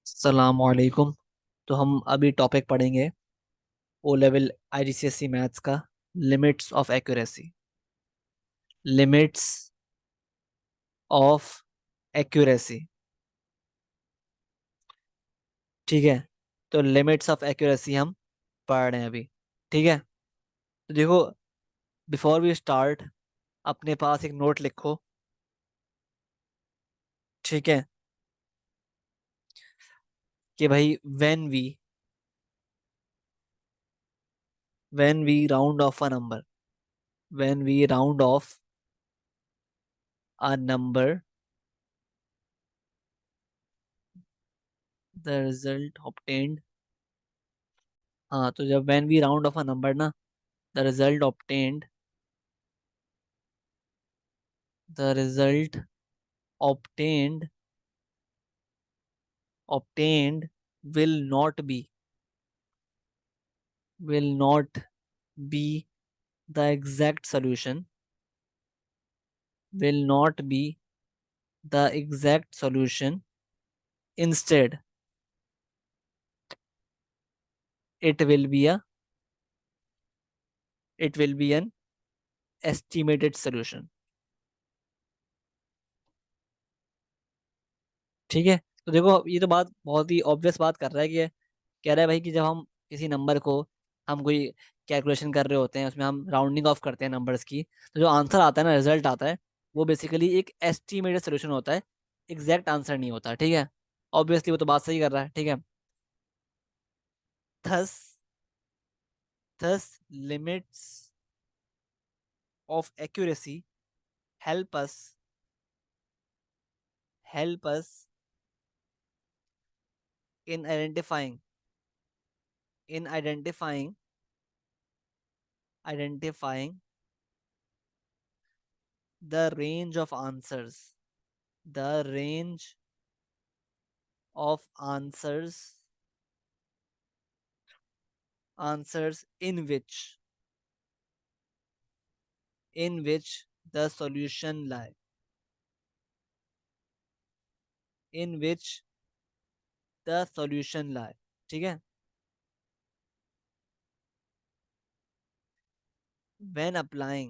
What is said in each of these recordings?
अस्सलामुअलैकुम। तो हम अभी टॉपिक पढ़ेंगे ओ लेवल आईजीसीएसई मैथ्स का, limits of accuracy. Limits of accuracy. ठीक है, तो लिमिट्स ऑफ एक्यूरेसी हम पढ़ रहे हैं अभी। ठीक है, तो देखो, बिफोर वी स्टार्ट अपने पास एक नोट लिखो। ठीक है, कि भाई when we round off a number, when we round off a number, the result obtained. हाँ, तो जब when we round off a number ना, the result obtained, the result obtained obtained will not be will not be the exact solution, will not be the exact solution. Instead, it will be a it will be an estimated solution. ठीक है, तो देखो, ये तो बात बहुत ही obvious बात कर रहा है कि कह रहा है भाई कि जब हम किसी नंबर को, हम कोई कैलकुलेशन कर रहे होते हैं, उसमें हम राउंडिंग ऑफ करते हैं नंबर्स की, तो जो आंसर आता है ना, रिजल्ट आता है, वो बेसिकली एक एस्टिमेटेड सोल्यूशन होता है, एग्जैक्ट आंसर नहीं होता। ठीक है, ऑब्वियसली वो तो बात सही कर रहा है। ठीक है, thus thus limits of accuracy help us help us in identifying in identifying the range of answers, the range of answers in which the solution lie, in which the solution lie। ठीक है, when applying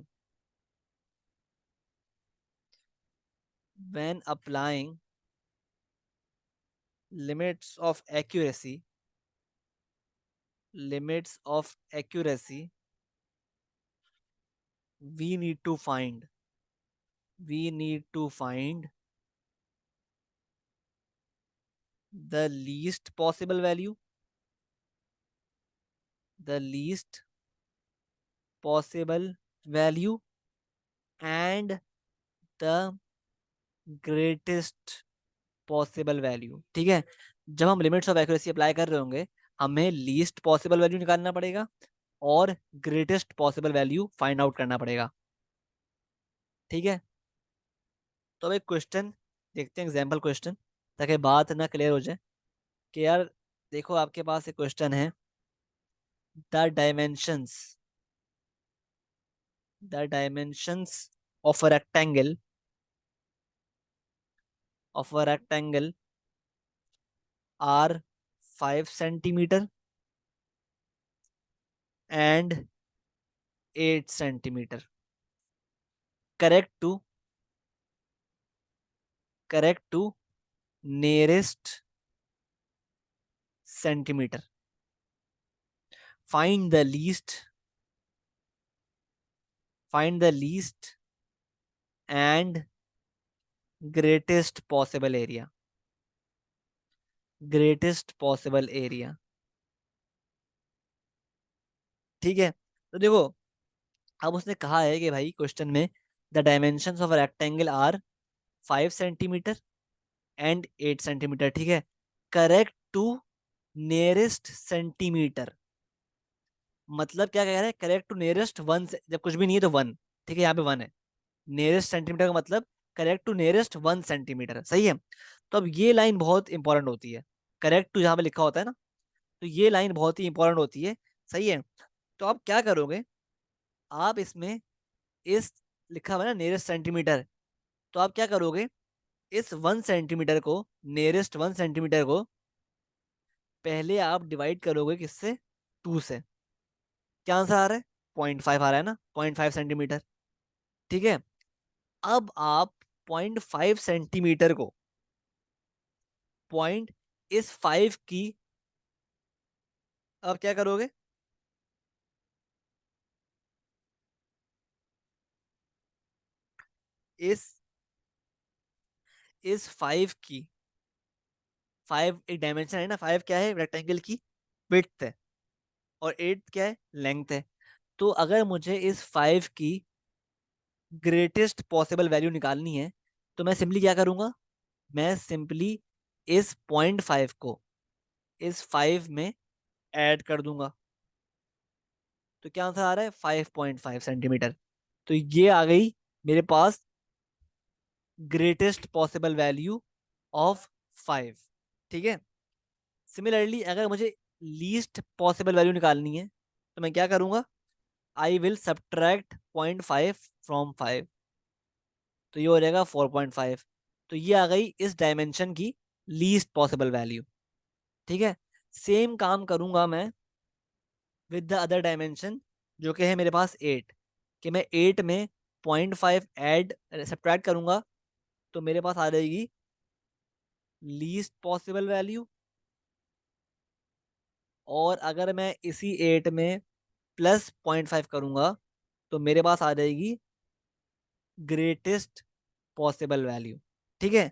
when applying limits of accuracy, limits of accuracy, we need to find we need to find the least possible value, the least possible value, and the greatest possible value. ठीक है, जब हम limits of accuracy apply कर रहे होंगे, हमें least possible value निकालना पड़ेगा और greatest possible value find out करना पड़ेगा। ठीक है, तो अब एक क्वेश्चन देखते हैं, एग्जाम्पल क्वेश्चन, ताकि बात ना क्लियर हो जाए कि यार, देखो आपके पास एक क्वेश्चन है, the dimensions the dimensions of a rectangle are 5 centimetre and 8 centimetre. Correct to correct to nearest centimeter. Find the least, find the least and greatest possible area. Greatest possible area। ठीक है, तो देखो, अब उसने कहा है कि भाई क्वेश्चन में the dimensions of rectangle are 5 centimetre and 8 centimetre. ठीक है, करेक्ट टू नियरेस्ट सेंटीमीटर, मतलब क्या कह रहा है, करेक्ट टू नियरेस्ट वन, जब कुछ भी नहीं है तो वन। ठीक है, यहाँ पे वन है, नियरेस्ट सेंटीमीटर का मतलब करेक्ट टू नियरेस्ट 1 सेंटीमीटर। सही है, तो अब ये लाइन बहुत इंपॉर्टेंट होती है, करेक्ट टू जहाँ पे लिखा होता है ना, तो ये लाइन बहुत ही इंपॉर्टेंट होती है। सही है, तो आप क्या करोगे, आप इसमें इस लिखा हुआ है ना नियरेस्ट सेंटीमीटर, तो आप क्या करोगे, इस 1 सेंटीमीटर को, नियरेस्ट 1 सेंटीमीटर को पहले आप डिवाइड करोगे किससे, 2 से। क्या आंसर आ रहा है, 0.5 आ रहा है ना, 0.5 सेंटीमीटर। ठीक है, अब आप 0.5 सेंटीमीटर को पॉइंट इस 5 की, अब क्या करोगे, इस 5 की, 5 एक डायमेंशन है ना, 5 क्या है, रेक्टेंगल की विड्थ है, और 8 क्या है, लेंथ है। तो अगर मुझे इस 5 की ग्रेटेस्ट पॉसिबल वैल्यू निकालनी है, तो मैं सिंपली क्या करूंगा, मैं सिंपली इस 0.5 को इस 5 में ऐड कर दूंगा। तो क्या आंसर आ रहा है, 5.5 सेंटीमीटर। तो ये आ गई मेरे पास ग्रेटेस्ट पॉसिबल वैल्यू ऑफ 5। ठीक है, सिमिलरली अगर मुझे लीस्ट पॉसिबल वैल्यू निकालनी है, तो मैं क्या करूंगा, आई विल सब्ट्रैक्ट 0.5 फ्रॉम 5। तो ये हो जाएगा 4.5। तो ये आ गई इस डायमेंशन की लीस्ट पॉसिबल वैल्यू। ठीक है, सेम काम करूंगा मैं विद द अदर डायमेंशन, जो कि है मेरे पास 8, कि मैं 8 में 0.5 ऐड सब्ट्रैक्ट करूंगा, तो मेरे पास आ जाएगी लीस्ट पॉसिबल वैल्यू। और अगर मैं इसी 8 में प्लस 0.5 करूंगा, तो मेरे पास आ जाएगी ग्रेटेस्ट पॉसिबल वैल्यू। ठीक है,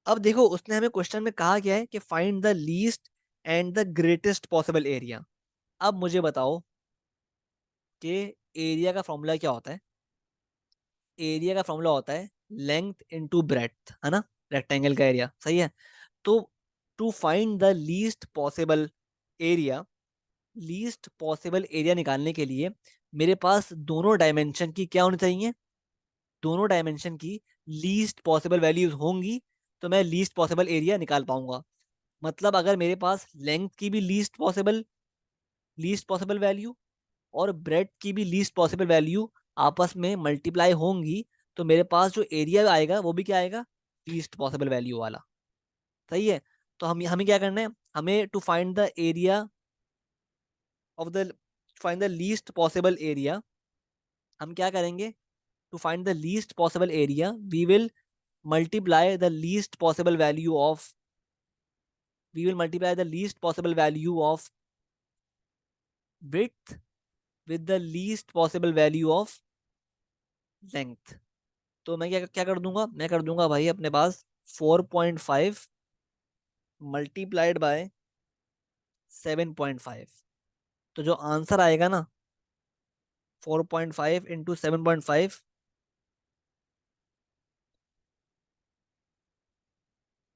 अब देखो उसने हमें क्वेश्चन में कहा क्या है कि find the least and the greatest possible area. अब मुझे बताओ कि एरिया का फॉर्मूला क्या होता है। एरिया का फॉर्मूला होता है लेंथ इनटू ब्रेड्थ, है ना, रेक्टेंगल का एरिया, सही है। तो to find the least possible area, least possible area निकालने के लिए मेरे पास दोनों डायमेंशन की क्या होनी चाहिए, दोनों डायमेंशन की लीस्ट पॉसिबल वैल्यूज होंगी, तो मैं लीस्ट पॉसिबल एरिया निकाल पाऊंगा। मतलब अगर मेरे पास लेंथ की भी लीस्ट पॉसिबल वैल्यू और ब्रेड की भी लीस्ट पॉसिबल वैल्यू आपस में मल्टीप्लाई होंगी, तो मेरे पास जो एरिया आएगा वो भी क्या आएगा, लीस्ट पॉसिबल वैल्यू वाला। सही है, तो हम हमें क्या करना है, हमें to find the area of the, find the least possible area, हम क्या करेंगे, to find the least possible area we will multiply the least possible value of, we will multiply the least possible value of width with the least possible value of length। तो मैं क्या क्या कर दूंगा, मैं कर दूंगा भाई अपने पास 4.5 मल्टीप्लाइड बाय 7.5। तो जो आंसर आएगा ना, 4.5 इंटू 7.5,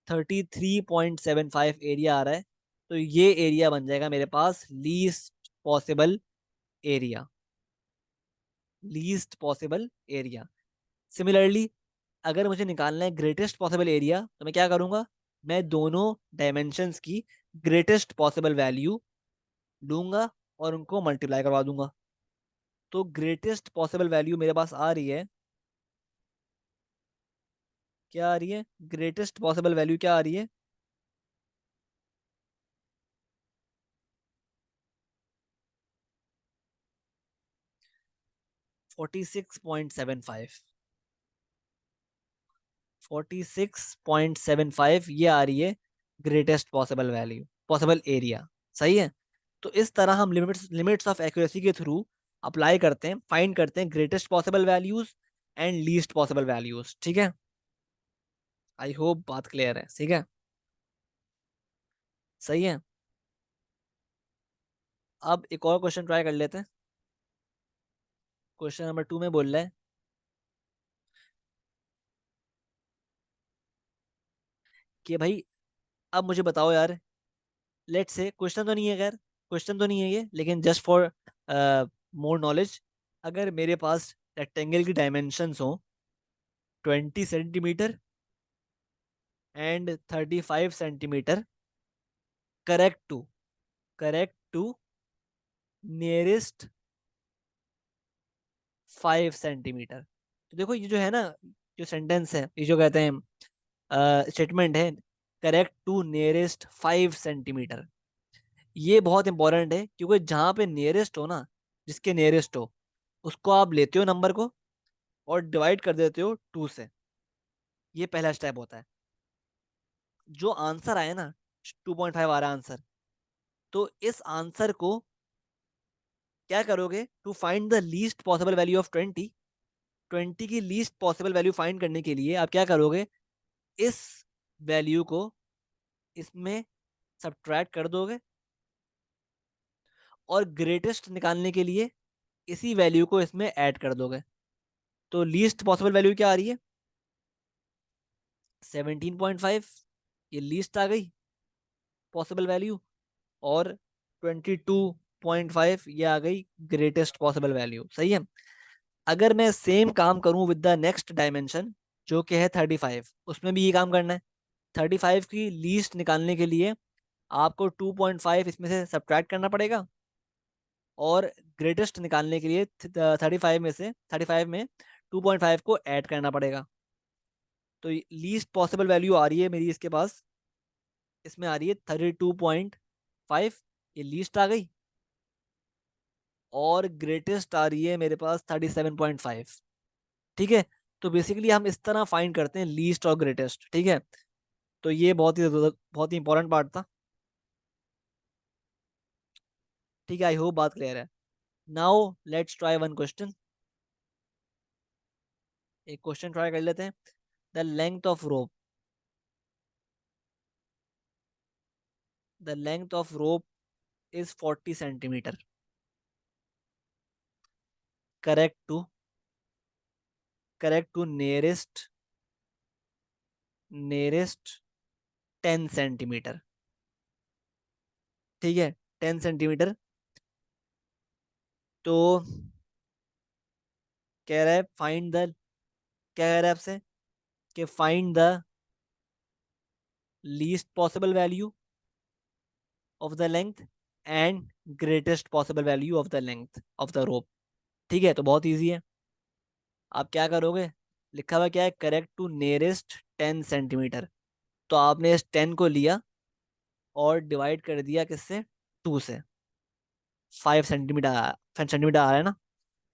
33.75 एरिया आ रहा है। तो ये एरिया बन जाएगा मेरे पास least possible area, least possible area. Similarly अगर मुझे निकालना है ग्रेटेस्ट पॉसिबल एरिया, तो मैं क्या करूंगा, मैं दोनों डायमेंशंस की ग्रेटेस्ट पॉसिबल वैल्यू लूंगा और उनको मल्टीप्लाई करवा दूंगा। तो ग्रेटेस्ट पॉसिबल वैल्यू मेरे पास आ रही है, क्या आ रही है, ग्रेटेस्ट पॉसिबल वैल्यू क्या आ रही है, 46.75। 46.75 ये आ रही है greatest possible value, possible area. सही है, तो इस तरह हम लिमिट्स लिमिट्स ऑफ एक्यूरेसी के थ्रू अप्लाई करते हैं, फाइंड करते हैं greatest possible values and least possible values. ठीक है, आई होप बात क्लियर है। ठीक है, सही है। अब एक और क्वेश्चन ट्राई कर लेते हैं। क्वेश्चन नंबर 2 में बोल रहा है कि भाई अब मुझे बताओ यार, लेट से क्वेश्चन तो नहीं है, खैर क्वेश्चन तो नहीं है ये, लेकिन जस्ट फॉर मोर नॉलेज, अगर मेरे पास रेक्टेंगल की डायमेंशंस हो 20 centimetre and 35 centimetre, correct to correct to nearest 5 centimetre. तो देखो ये जो है ना, जो सेंटेंस है, ये जो कहते हैं स्टेटमेंट है, करेक्ट टू नियरेस्ट 5 सेंटीमीटर। ये बहुत इंपॉर्टेंट है, क्योंकि जहाँ पे नियरेस्ट हो ना, जिसके नियरेस्ट हो, उसको आप लेते हो नंबर को और डिवाइड कर देते हो 2 से। ये पहला स्टेप होता है। जो आंसर आए ना, 2.5 आ रहा है आंसर, तो इस आंसर को क्या करोगे, to find the least possible value of 20, 20 की लीस्ट पॉसिबल वैल्यू फाइंड करने के लिए आप क्या करोगे, इस वैल्यू को इसमें सब्ट्रैक्ट कर दोगे, और ग्रेटेस्ट निकालने के लिए इसी वैल्यू को इसमें ऐड कर दोगे। तो लीस्ट पॉसिबल वैल्यू क्या आ रही है, 17.5, ये लीस्ट आ गई पॉसिबल वैल्यू, और 22.5 ये आ गई ग्रेटेस्ट पॉसिबल वैल्यू। सही है। अगर मैं सेम काम करूं विद द नेक्स्ट डायमेंशन, जो कि है 35, उसमें भी ये काम करना है। 35 की लीस्ट निकालने के लिए आपको 2.5 इसमें से सब्ट्रैक्ट करना पड़ेगा, और ग्रेटेस्ट निकालने के लिए 35 में 2.5 को ऐड करना पड़ेगा। तो लीस्ट पॉसिबल वैल्यू आ रही है मेरी इसके पास, इसमें आ रही है 32.5, ये लीस्ट आ गई, और ग्रेटेस्ट आ रही है मेरे पास 37.5। ठीक है। तो बेसिकली हम इस तरह फाइंड करते हैं लीस्ट और ग्रेटेस्ट। ठीक है। तो ये बहुत ही इंपॉर्टेंट पार्ट था। ठीक है, आई होप बात क्लियर है। Now let's try one question. एक क्वेश्चन ट्राई कर लेते हैं। The length of rope, the length of rope is 40 centimetre. Correct to, correct to nearest 10 centimetre. ठीक है, 10 सेंटीमीटर। तो कह रहा है फाइंड द, क्या कह रहा है आपसे, कि find the least possible value of the length and greatest possible value of the length of the rope. ठीक है, तो बहुत इजी है। आप क्या करोगे, लिखा हुआ क्या है, करेक्ट टू नियरेस्ट 10 सेंटीमीटर। तो आपने इस 10 को लिया और डिवाइड कर दिया किससे, 2 से। 5 सेंटीमीटर, 5 सेंटीमीटर आ रहा है ना।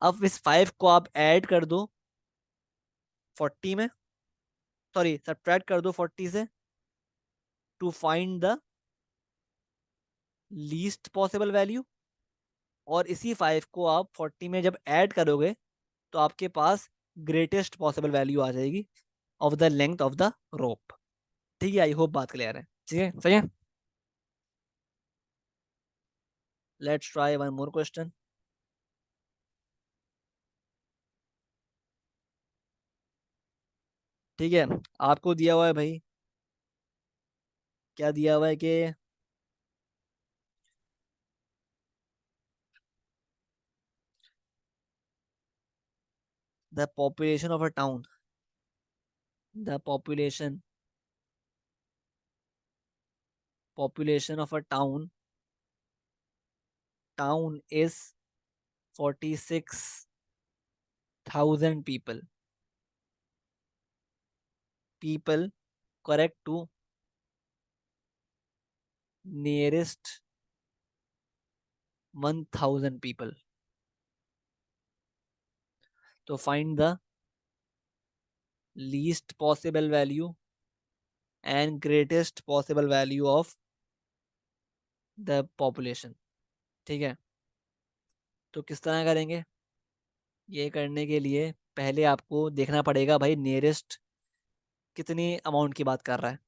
अब इस 5 को आप ऐड कर दो 40 में, सॉरी सब्ट्रैक्ट कर दो 40 से, to find the least possible value. और इसी 5 को आप 40 में जब ऐड करोगे, तो आपके पास ग्रेटेस्ट पॉसिबल वैल्यू आ जाएगी of the length of the rope. ठीक है, आई होप बात क्लियर है। ठीक है, सही है। Let's try one more question. ठीक है, आपको दिया हुआ है भाई, क्या दिया हुआ है कि the population of a town, the population of a town is 46,000 people correct to nearest 1,000 people। तो find the least possible value and greatest possible value of the population. ठीक है, तो किस तरह करेंगे, ये करने के लिए पहले आपको देखना पड़ेगा भाई नियरेस्ट कितनी अमाउंट की बात कर रहा है।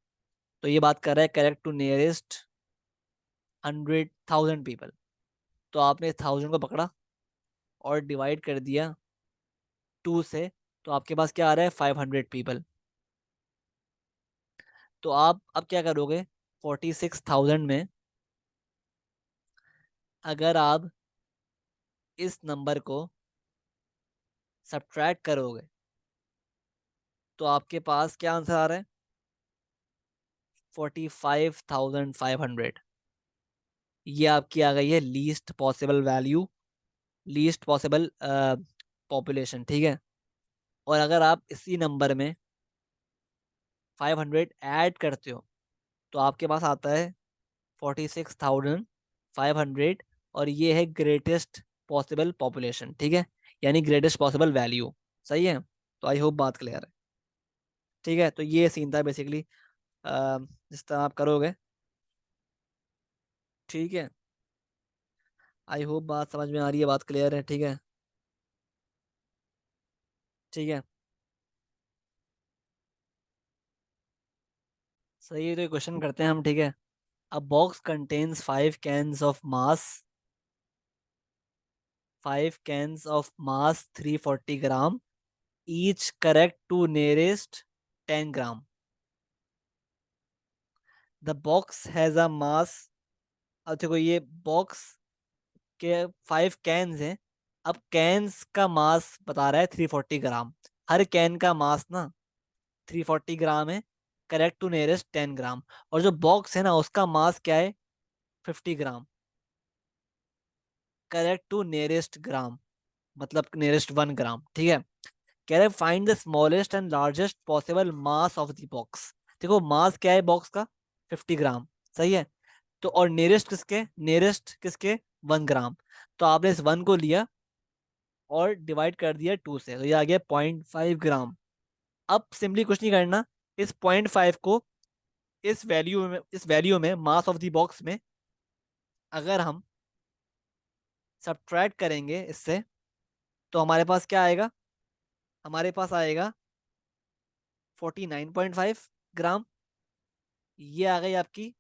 तो ये बात कर रहा है करेक्ट टू नियरेस्ट 100,000 तो आपने 1000 को पकड़ा और डिवाइड कर दिया 2 से, तो आपके पास क्या आ रहा है, 500 तो आप अब क्या करोगे, 46,000 में अगर आप इस नंबर को सब्ट्रैक्ट करोगे, तो आपके पास क्या आंसर आ रहा है, 45,500। ये आपकी आ गई है least possible value, least possible population. ठीक है। और अगर आप इसी नंबर में 500 ऐड करते हो, तो आपके पास आता है 46,500 500, और ये है ग्रेटेस्ट पॉसिबल पॉपुलेशन, ठीक है, यानी ग्रेटेस्ट पॉसिबल वैल्यू। सही है, तो आई होप बात क्लियर है। ठीक है, तो ये सीन था बेसिकली, जिस तरह आप करोगे। ठीक है, आई होप बात समझ में आ रही है, बात क्लियर है। ठीक है। ठीक है, सही है, तो क्वेश्चन करते हैं हम। ठीक है, a box contains 5 cans of mass 340 gram, each correct to nearest 10 gram. The box has a mass. अब देखो, ये बॉक्स के 5 कैन्स हैं। अब कैन्स का मास बता रहा है 340 ग्राम। हर कैन का मास ना 340 ग्राम है, करेक्ट टू नियरेस्ट 10 ग्राम। और जो बॉक्स है ना, उसका मास क्या है, 50 ग्राम, करेक्ट टू नियरेस्ट ग्राम, मतलब नियरेस्ट 1 ग्राम। ठीक है, कह रहे find the smallest and largest possible mass of the box. देखो, मास क्या है बॉक्स का, 50 ग्राम। सही है, तो और नियरेस्ट किसके 1 ग्राम। तो आपने इस 1 को लिया और डिवाइड कर दिया 2 से, तो ये आ गया 0.5 ग्राम। अब सिंपली कुछ नहीं करना, इस 0.5 को इस वैल्यू में मास ऑफ द बॉक्स में अगर हम सब्ट्रैक्ट करेंगे इससे, तो हमारे पास क्या आएगा, हमारे पास आएगा 49.5 ग्राम। ये आ गई आपकी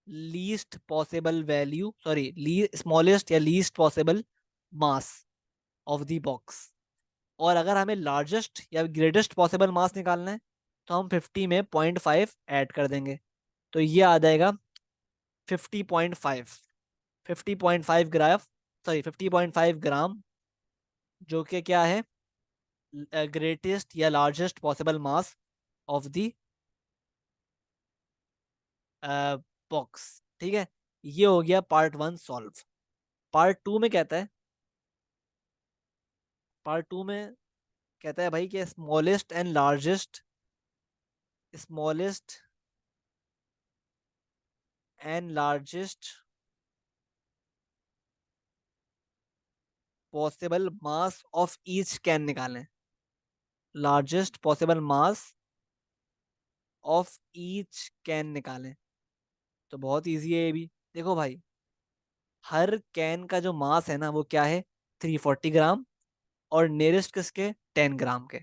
least possible value, sorry, smallest या least possible mass of the box. और अगर हमें लार्जेस्ट या ग्रेटेस्ट पॉसिबल मास निकालना है, तो हम 50 में 0.5 ऐड कर देंगे, तो ये आ जाएगा 50.5। 50.5 ग्राम, सॉरी 50.5 ग्राम, जो कि क्या है, ग्रेटेस्ट या largest possible mass of the box. ठीक है, ये हो गया पार्ट 1 सॉल्व। पार्ट 2 में कहता है, पार्ट 2 में कहता है भाई कि smallest and largest possible mass of each can निकालें। Largest possible mass of each can निकालें, तो बहुत इजी है ये भी। देखो भाई, हर कैन का जो मास है ना, वो क्या है, 340 ग्राम, और नियरेस्ट किसके, 10 ग्राम के।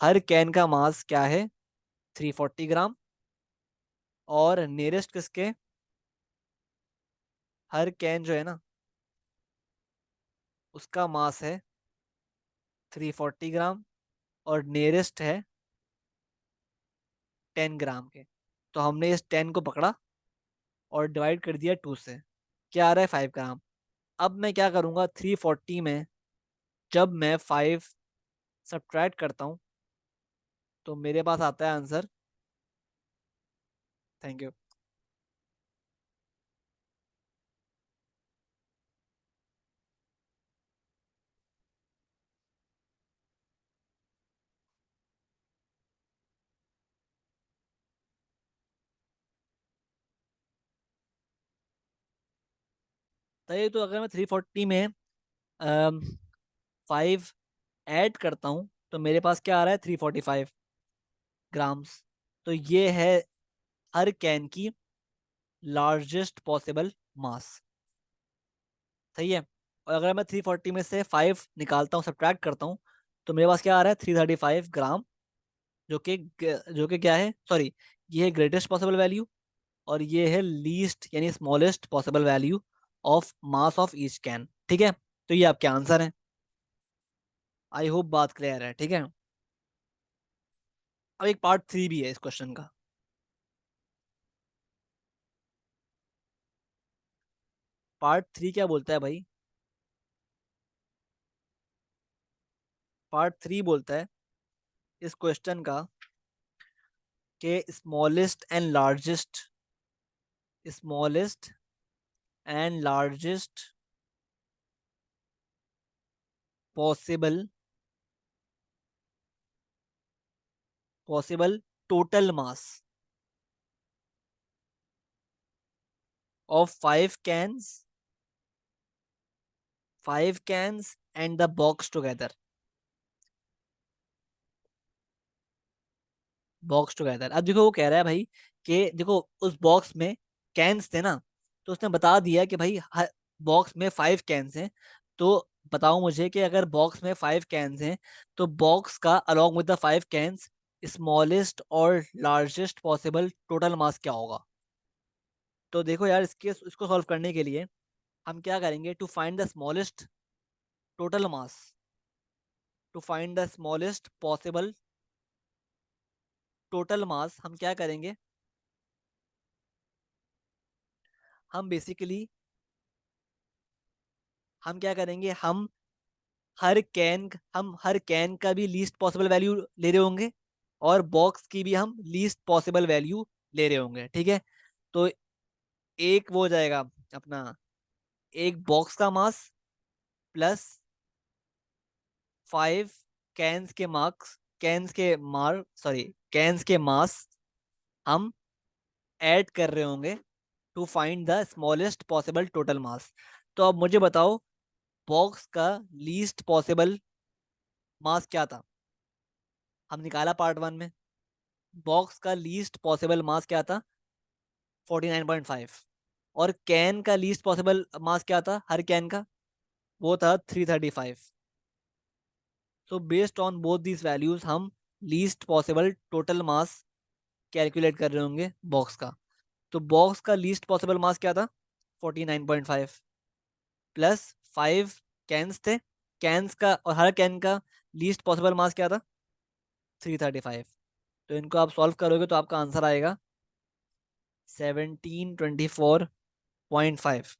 हर कैन का मास क्या है, 340 ग्राम, और नियरेस्ट किसके, हर कैन जो है ना, उसका मास है 340 ग्राम, और नियरेस्ट है 10 ग्राम के। तो हमने इस 10 को पकड़ा और डिवाइड कर दिया 2 से, क्या आ रहा है, 5 ग्राम। अब मैं क्या करूंगा, 340 में जब मैं 5 सब्ट्रैक्ट करता हूँ, तो मेरे पास आता है आंसर। Thank you. तो ये, तो अगर मैं 340 में 5 ऐड करता हूँ, तो मेरे पास क्या आ रहा है, 345 ग्राम्स। तो ये है हर कैन की लार्जेस्ट पॉसिबल मास। सही है, और अगर मैं 340 में से 5 निकालता हूँ, सब्ट्रैक्ट करता हूँ, तो मेरे पास क्या आ रहा है, 335 ग्राम, जो कि क्या है, सॉरी, ये है ग्रेटेस्ट पॉसिबल वैल्यू, और ये है लीस्ट यानी smallest possible value of mass of each can. ठीक है, तो ये आपके आंसर हैं। आई होप बात क्लियर है। ठीक है, अब एक पार्ट 3 भी है इस क्वेश्चन का। पार्ट 3 क्या बोलता है भाई, पार्ट 3 बोलता है इस क्वेश्चन का कि smallest and largest possible total mass of 5 cans and the box together. Box together, अब देखो वो कह रहा है भाई कि देखो उस बॉक्स में कैंस थे ना, तो उसने बता दिया कि भाई हर बॉक्स में 5 कैंस हैं। तो बताओ मुझे कि अगर बॉक्स में 5 कैंस हैं तो बॉक्स का along with the 5 cans smallest और लार्जेस्ट पॉसिबल टोटल मास क्या होगा। तो देखो यार, इसको सॉल्व करने के लिए हम क्या करेंगे, to find the smallest total mass, to find the smallest possible total mass हम क्या करेंगे, हम बेसिकली हम क्या करेंगे, हम हर कैन का भी लीस्ट पॉसिबल वैल्यू ले रहे होंगे और बॉक्स की भी हम लीस्ट पॉसिबल वैल्यू ले रहे होंगे, ठीक है। तो एक वो हो जाएगा अपना, एक बॉक्स का मास प्लस 5 कैंस के मास हम ऐड कर रहे होंगे to find the smallest possible total mass. तो अब मुझे बताओ बॉक्स का लीस्ट पॉसिबल मास क्या था, हम निकाला पार्ट 1 में। बॉक्स का लीस्ट पॉसिबल मास क्या था, 49.5। और कैन का लीस्ट पॉसिबल मास क्या था हर कैन का, वो था 335। So based on both these values हम least possible total mass calculate कर रहे होंगे बॉक्स का। तो बॉक्स का लीस्ट पॉसिबल मास क्या था, 49.5 प्लस 5 कैंस थे, कैंस का और हर कैन का लीस्ट पॉसिबल मास क्या था, 335। तो इनको आप सॉल्व करोगे तो आपका आंसर आएगा 1724.5।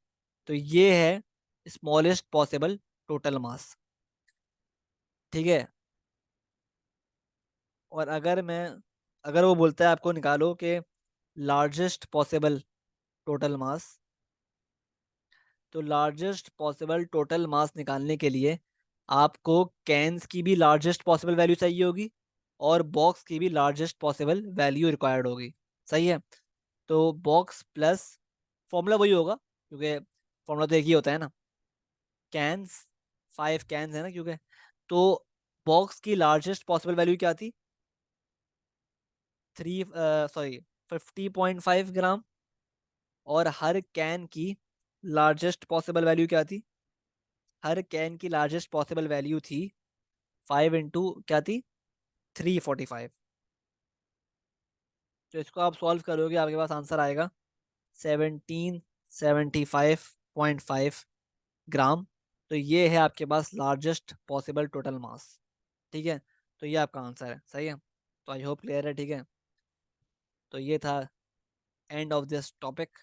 तो ये है स्मॉलेस्ट पॉसिबल टोटल मास, ठीक है। और अगर वो बोलता है आपको निकालो कि लार्जेस्ट पॉसिबल टोटल मास, तो लार्जेस्ट पॉसिबल टोटल मास निकालने के लिए आपको कैन्स की भी लार्जेस्ट पॉसिबल वैल्यू चाहिए होगी और बॉक्स की भी लार्जेस्ट पॉसिबल वैल्यू रिक्वायर्ड होगी, सही है। तो बॉक्स प्लस फॉर्मूला वही होगा क्योंकि फॉर्मूला तो एक ही होता है ना, कैंस 5 कैंस है ना क्योंकि। तो बॉक्स की लार्जेस्ट पॉसिबल वैल्यू क्या थी, 50.5 ग्राम। और हर कैन की लार्जेस्ट पॉसिबल वैल्यू क्या थी, हर कैन की लार्जेस्ट पॉसिबल वैल्यू थी 5 इंटू क्या थी, 345। तो इसको आप सॉल्व करोगे आपके पास आंसर आएगा 1775.5 ग्राम। तो ये है आपके पास लार्जेस्ट पॉसिबल टोटल मास, ठीक है। तो ये आपका आंसर है, सही है। तो आई होप क्लियर है, ठीक है। तो ये था एंड ऑफ दिस टॉपिक।